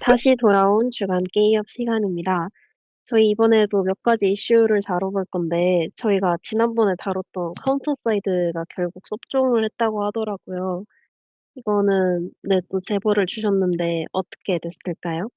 다시 돌아온 주간 게이업 시간입니다. 저희 이번에도 몇 가지 이슈를 다뤄볼 건데, 저희가 지난번에 다뤘던 카운터 사이드가 결국 섭종을 했다고 하더라고요. 이거는, 네, 또 제보를 주셨는데, 어떻게 됐을까요?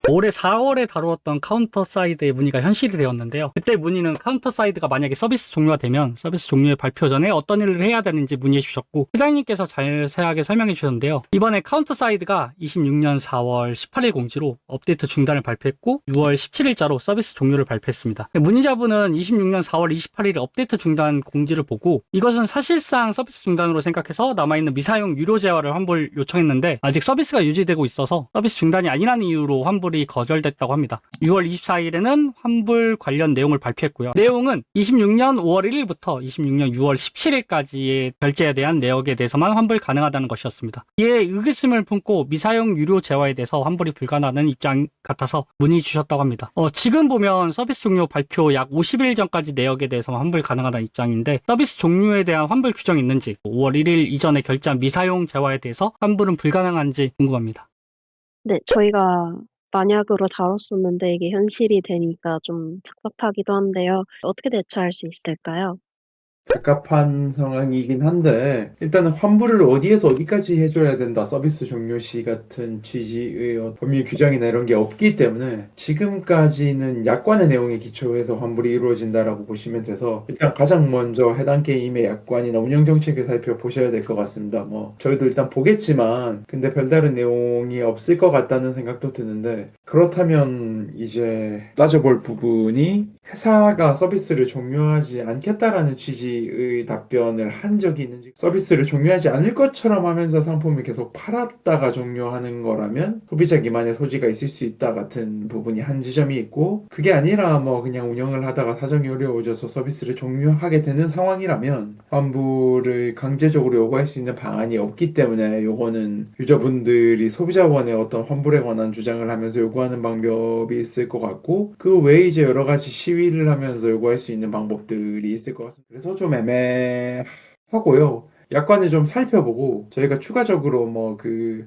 올해 4월에 다루었던 카운터 사이드의 문의가 현실이 되었는데요. 그때 문의는 카운터 사이드가 만약에 서비스 종료가 되면 서비스 종료의 발표 전에 어떤 일을 해야 되는지 문의해 주셨고, 회장님께서 자세하게 설명해 주셨는데요. 이번에 카운터 사이드가 26년 4월 18일 공지로 업데이트 중단을 발표했고, 6월 17일자로 서비스 종료를 발표했습니다. 문의자분은 26년 4월 28일 업데이트 중단 공지를 보고, 이것은 사실상 서비스 중단으로 생각해서 남아있는 미사용 유료 재화를 환불 요청했는데, 아직 서비스가 유지되고 있어서 서비스 중단이 아니라는 이유로 환불이 거절됐다고 합니다. 6월 24일에는 환불 관련 내용을 발표했고요. 내용은 26년 5월 1일부터 26년 6월 17일까지의 결제에 대한 내역에 대해서만 환불 가능하다는 것이었습니다. 이에 의구심을 품고 미사용 유료 재화에 대해서 환불이 불가능한 입장 같아서 문의 주셨다고 합니다. 지금 보면 서비스 종료 발표 약 50일 전까지 내역에 대해서만 환불 가능하다는 입장인데, 서비스 종료에 대한 환불 규정이 있는지, 5월 1일 이전에 결제한 미사용 재화에 대해서 환불은 불가능한지 궁금합니다. 네, 저희가 만약으로 다뤘었는데, 이게 현실이 되니까 좀 착잡하기도 한데요. 어떻게 대처할 수 있을까요? 갑갑한 상황이긴 한데, 일단은 환불을 어디에서 어디까지 해줘야 된다, 서비스 종료 시 같은 취지의 법률 규정이나 이런 게 없기 때문에 지금까지는 약관의 내용에 기초해서 환불이 이루어진다라고 보시면 돼서, 일단 가장 먼저 해당 게임의 약관이나 운영 정책을 살펴보셔야 될 것 같습니다. 저희도 일단 보겠지만 근데 별다른 내용이 없을 것 같다는 생각도 드는데, 그렇다면 이제 따져볼 부분이, 회사가 서비스를 종료하지 않겠다라는 취지의 답변을 한 적이 있는지, 서비스를 종료하지 않을 것처럼 하면서 상품을 계속 팔았다가 종료하는 거라면 소비자 기만의 소지가 있을 수 있다 같은 부분이 한 지점이 있고, 그게 아니라 그냥 운영을 하다가 사정이 어려워져서 서비스를 종료하게 되는 상황이라면 환불을 강제적으로 요구할 수 있는 방안이 없기 때문에, 요거는 유저분들이 소비자원의 어떤 환불에 관한 주장을 하면서 요구하는 방법이 있을 것 같고, 그 외에 이제 여러 가지 시위를 하면서 요구할 수 있는 방법들이 있을 것 같습니다. 그래서 좀 애매하고요. 약관을 좀 살펴보고 저희가 추가적으로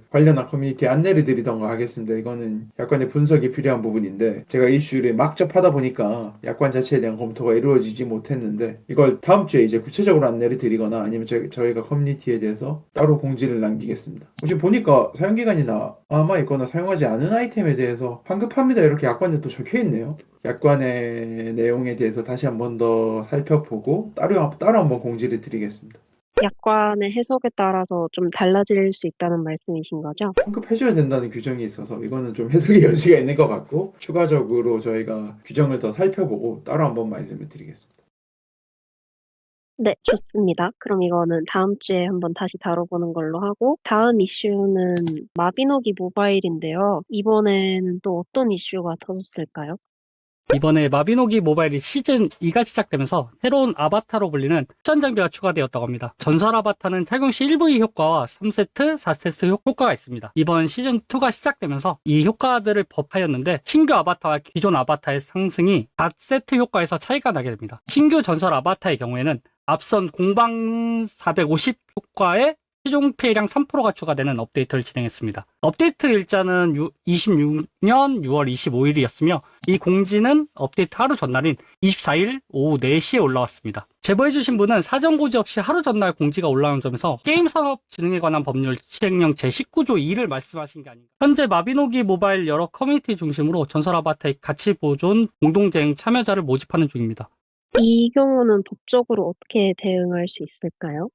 관련한 커뮤니티 안내를 드리던가 하겠습니다. 이거는 약관의 분석이 필요한 부분인데, 제가 이슈를 막 접하다 보니까 약관 자체에 대한 검토가 이루어지지 못했는데, 이걸 다음 주에 이제 구체적으로 안내를 드리거나 아니면 저희가 커뮤니티에 대해서 따로 공지를 남기겠습니다. 혹시 보니까 사용기간이나 아마 있거나 사용하지 않은 아이템에 대해서 환급합니다, 이렇게 약관에 또 적혀있네요. 약관의 내용에 대해서 다시 한 번 더 살펴보고 따로 한번 공지를 드리겠습니다. 약관의 해석에 따라서 좀 달라질 수 있다는 말씀이신 거죠? 환급해줘야 된다는 규정이 있어서 이거는 좀 해석의 여지가 있는 것 같고, 추가적으로 저희가 규정을 더 살펴보고 따로 한번 말씀을 드리겠습니다. 네, 좋습니다. 그럼 이거는 다음 주에 한번 다시 다뤄보는 걸로 하고, 다음 이슈는 마비노기 모바일인데요. 이번에는 또 어떤 이슈가 터졌을까요? 이번에 마비노기 모바일이 시즌 2가 시작되면서 새로운 아바타로 불리는 추천 장비가 추가되었다고 합니다. 전설 아바타는 착용 시 1V 효과와 3세트, 4세트 효과가 있습니다. 이번 시즌 2가 시작되면서 이 효과들을 법하였는데, 신규 아바타와 기존 아바타의 상승이 4세트 효과에서 차이가 나게 됩니다. 신규 전설 아바타의 경우에는 앞선 공방 450 효과에 최종 피해량 3%가 추가되는 업데이트를 진행했습니다. 업데이트 일자는 26년 6월 25일이었으며, 이 공지는 업데이트 하루 전날인 24일 오후 4시에 올라왔습니다. 제보해주신 분은 사전 고지 없이 하루 전날 공지가 올라온 점에서 게임산업진흥에 관한 법률 시행령 제19조 2를 말씀하신 게 아닌가. 현재 마비노기 모바일 여러 커뮤니티 중심으로 전설 아바타의 가치 보존 공동대응 참여자를 모집하는 중입니다. 이 경우는 법적으로 어떻게 대응할 수 있을까요?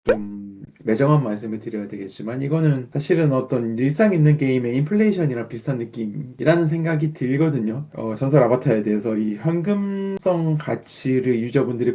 좀 매정한 말씀을 드려야 되겠지만, 이거는 사실은 어떤 일상 있는 게임의 인플레이션이랑 비슷한 느낌이라는 생각이 들거든요. 전설 아바타에 대해서 이 현금성 가치를 유저분들이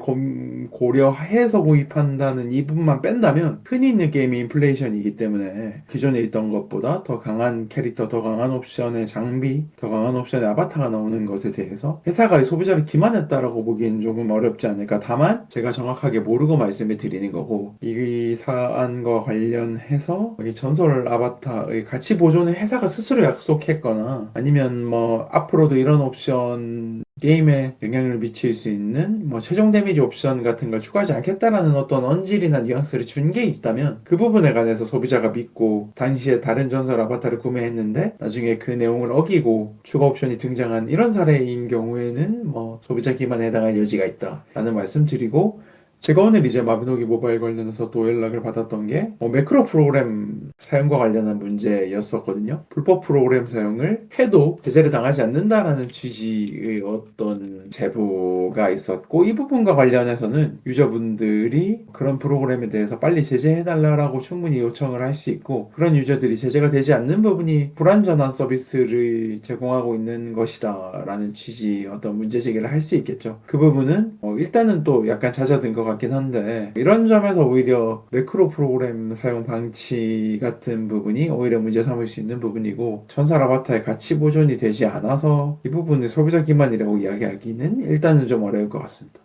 고려해서 구입한다는 이 부분만 뺀다면, 흔히 있는 게임의 인플레이션이기 때문에 기존에 있던 것보다 더 강한 캐릭터, 더 강한 옵션의 장비, 더 강한 옵션의 아바타가 나오는 것에 대해서 회사가 이 소비자를 기만했다라고 보기엔 조금 어렵지 않을까. 다만 제가 정확하게 모르고 말씀을 드리는 거고, 이 사안과 관련해서 이 전설 아바타의 가치 보존을 회사가 스스로 약속했거나, 아니면 앞으로도 이런 옵션 게임에 영향을 미칠 수 있는 뭐 최종 데미지 옵션 같은 걸 추가하지 않겠다라는 어떤 언질이나 뉘앙스를 준 게 있다면 그 부분에 관해서 소비자가 믿고 당시에 다른 전설 아바타를 구매했는데 나중에 그 내용을 어기고 추가 옵션이 등장한 이런 사례인 경우에는 뭐 소비자 기만에 해당할 여지가 있다라는 말씀 드리고, 제가 오늘 이제 마비노기 모바일 관련해서 또 연락을 받았던 게 매크로 프로그램 사용과 관련한 문제였었거든요. 불법 프로그램 사용을 해도 제재를 당하지 않는다라는 취지의 어떤 제보가 있었고, 이 부분과 관련해서는 유저분들이 그런 프로그램에 대해서 빨리 제재해달라고 충분히 요청을 할 수 있고, 그런 유저들이 제재가 되지 않는 부분이 불완전한 서비스를 제공하고 있는 것이다 라는 취지 어떤 문제 제기를 할 수 있겠죠. 그 부분은 일단은 또 약간 잦아든 것 같긴 한데, 이런 점에서 오히려 매크로 프로그램 사용 방치 같은 부분이 오히려 문제 삼을 수 있는 부분이고, 전설 아바타의 가치 보존이 되지 않아서 이 부분을 소비자 기만이라고 이야기하기는 일단은 좀 어려울 것 같습니다.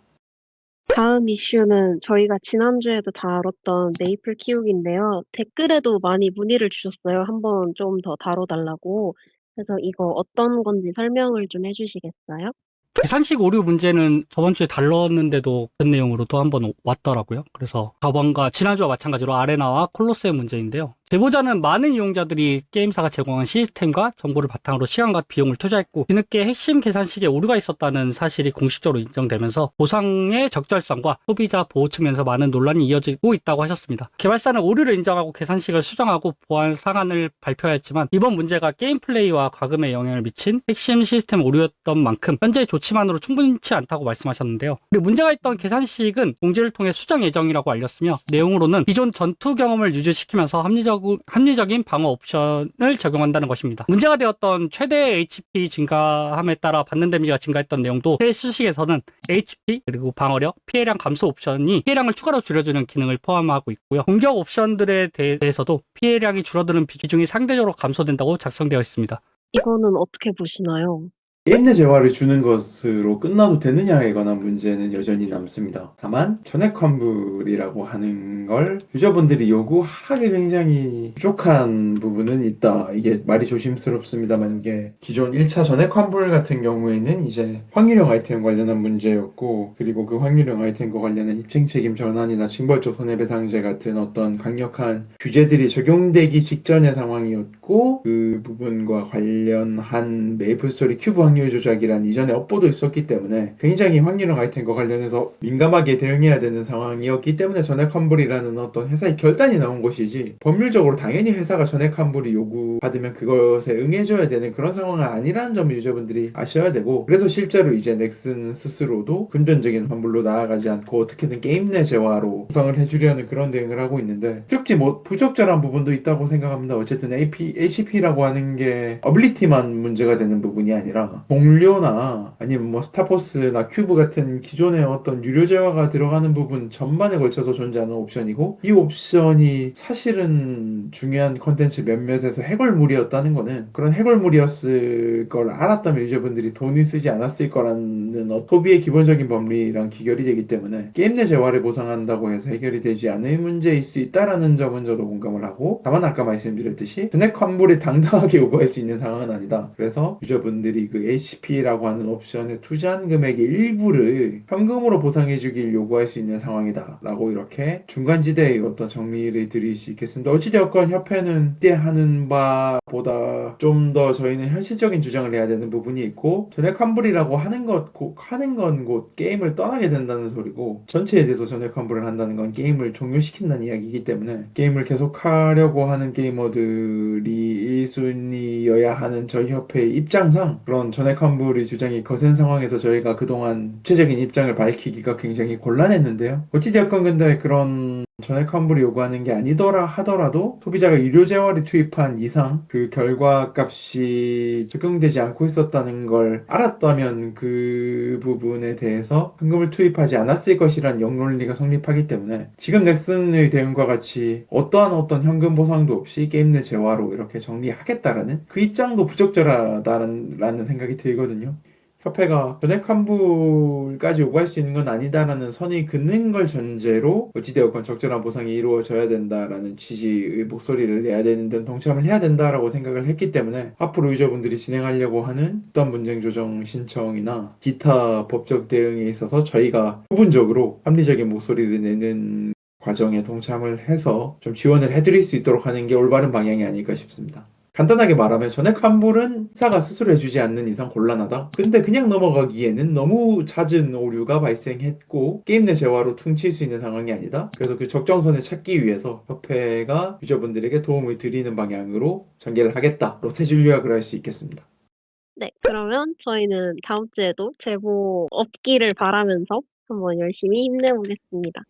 다음 이슈는 저희가 지난주에도 다뤘던 메이플 키우기인데요. 댓글에도 많이 문의를 주셨어요. 한번 좀 더 다뤄달라고. 그래서 이거 어떤 건지 설명을 좀 해주시겠어요? 계산식 오류 문제는 저번 주에 다뤘는데도 같은 내용으로 또 한번 왔더라고요. 그래서 저번과 지난주와 마찬가지로 아레나와 콜로세움 문제인데요. 제보자는 많은 이용자들이 게임사가 제공한 시스템과 정보를 바탕으로 시간과 비용을 투자했고, 뒤늦게 핵심 계산식에 오류가 있었다는 사실이 공식적으로 인정되면서 보상의 적절성과 소비자 보호 측면에서 많은 논란이 이어지고 있다고 하셨습니다. 개발사는 오류를 인정하고 계산식을 수정하고 보완 상한을 발표했지만, 이번 문제가 게임 플레이와 과금에 영향을 미친 핵심 시스템 오류였던 만큼 현재의 조치만으로 충분치 않다고 말씀하셨는데요. 그리고 문제가 있던 계산식은 공지를 통해 수정 예정이라고 알렸으며, 내용으로는 기존 전투 경험을 유지시키면서 합리적인 방어 옵션을 적용한다는 것입니다. 문제가 되었던 최대 HP 증가함에 따라 받는 데미지가 증가했던 내용도 새 수식에서는 HP 그리고 방어력, 피해량 감소 옵션이 피해량을 추가로 줄여주는 기능을 포함하고 있고요. 공격 옵션들에 대해서도 피해량이 줄어드는 비중이 상대적으로 감소된다고 작성되어 있습니다. 이거는 어떻게 보시나요? 게임 내 재화를 주는 것으로 끝나도 되느냐에 관한 문제는 여전히 남습니다. 다만 전액 환불이라고 하는 걸 유저분들이 요구하기 굉장히 부족한 부분은 있다. 이게 말이 조심스럽습니다만, 이게 기존 1차 전액 환불 같은 경우에는 이제 확률형 아이템 관련한 문제였고, 그리고 그 확률형 아이템과 관련한 입증 책임 전환이나 징벌적 손해배상제 같은 어떤 강력한 규제들이 적용되기 직전의 상황이었고, 그 부분과 관련한 메이플스토리 큐브 확률 조작이란 이전에 업보도 있었기 때문에 굉장히 확률형 아이템과 관련해서 민감하게 대응해야 되는 상황이었기 때문에 전액 환불이라는 어떤 회사의 결단이 나온 것이지, 법률적으로 당연히 회사가 전액 환불이 요구받으면 그것에 응해줘야 되는 그런 상황은 아니라는 점을 유저분들이 아셔야 되고, 그래서 실제로 이제 넥슨 스스로도 금전적인 환불로 나아가지 않고 어떻게든 게임 내 재화로 구성을 해주려는 그런 대응을 하고 있는데, 부적절한 부분도 있다고 생각합니다. 어쨌든 HP라고 하는 게 어빌리티만 문제가 되는 부분이 아니라 동료나 아니면 뭐 스타포스나 큐브 같은 기존의 어떤 유료 재화가 들어가는 부분 전반에 걸쳐서 존재하는 옵션이고, 이 옵션이 사실은 중요한 컨텐츠 몇몇에서 해골물이었다는 거는, 그런 해골물이었을 걸 알았다면 유저분들이 돈을 쓰지 않았을 거라는 소비의 기본적인 법리랑 귀결이 되기 때문에 게임 내 재화를 보상한다고 해서 해결이 되지 않을 문제일 수 있다라는 점은 저도 공감을 하고, 다만 아까 말씀드렸듯이 전액 환불을 당당하게 요구할 수 있는 상황은 아니다. 그래서 유저분들이 그 HP라고 하는 옵션에 투자한 금액의 일부를 현금으로 보상해주길 요구할 수 있는 상황이다 라고 이렇게 중간지대의 어떤 정리를 드릴 수 있겠습니다. 어찌되었건 협회는 때 하는 바보다 좀 더 저희는 현실적인 주장을 해야 되는 부분이 있고, 전액 환불이라고 하는 건 곧 게임을 떠나게 된다는 소리고, 전체에 대해서 전액 환불을 한다는 건 게임을 종료시킨다는 이야기이기 때문에 게임을 계속하려고 하는 게이머들이 1순위여야 하는 저희 협회의 입장상 그런 전액 환불의 주장이 거센 상황에서 저희가 그동안 구체적인 입장을 밝히기가 굉장히 곤란했는데요. 어찌되었건 근데 그런 전액 환불이 요구하는 게 아니더라 하더라도 소비자가 유료 재화를 투입한 이상 그 결과 값이 적용되지 않고 있었다는 걸 알았다면 그 부분에 대해서 현금을 투입하지 않았을 것이란 역론리가 성립하기 때문에, 지금 넥슨의 대응과 같이 어떤 현금 보상도 없이 게임 내 재화로 이렇게 정리하겠다라는 그 입장도 부적절하다라는 생각이 들거든요. 협회가 전액 환불까지 요구할 수 있는 건 아니다라는 선이 긋는 걸 전제로 어찌되었건 적절한 보상이 이루어져야 된다라는 취지의 목소리를 내야 되는 데는 동참을 해야 된다라고 생각을 했기 때문에 앞으로 유저분들이 진행하려고 하는 어떤 문쟁 조정 신청이나 기타 법적 대응에 있어서 저희가 부분적으로 합리적인 목소리를 내는 과정에 동참을 해서 좀 지원을 해드릴 수 있도록 하는 게 올바른 방향이 아닐까 싶습니다. 간단하게 말하면 전액 환불은 회사가 스스로 해주지 않는 이상 곤란하다. 근데 그냥 넘어가기에는 너무 잦은 오류가 발생했고 게임 내 재화로 퉁칠 수 있는 상황이 아니다. 그래서 그 적정선을 찾기 위해서 협회가 유저분들에게 도움을 드리는 방향으로 전개를 하겠다. 롯데줄 요약을 할 수 있겠습니다. 네, 그러면 저희는 다음 주에도 제보 없기를 바라면서 한번 열심히 힘내보겠습니다.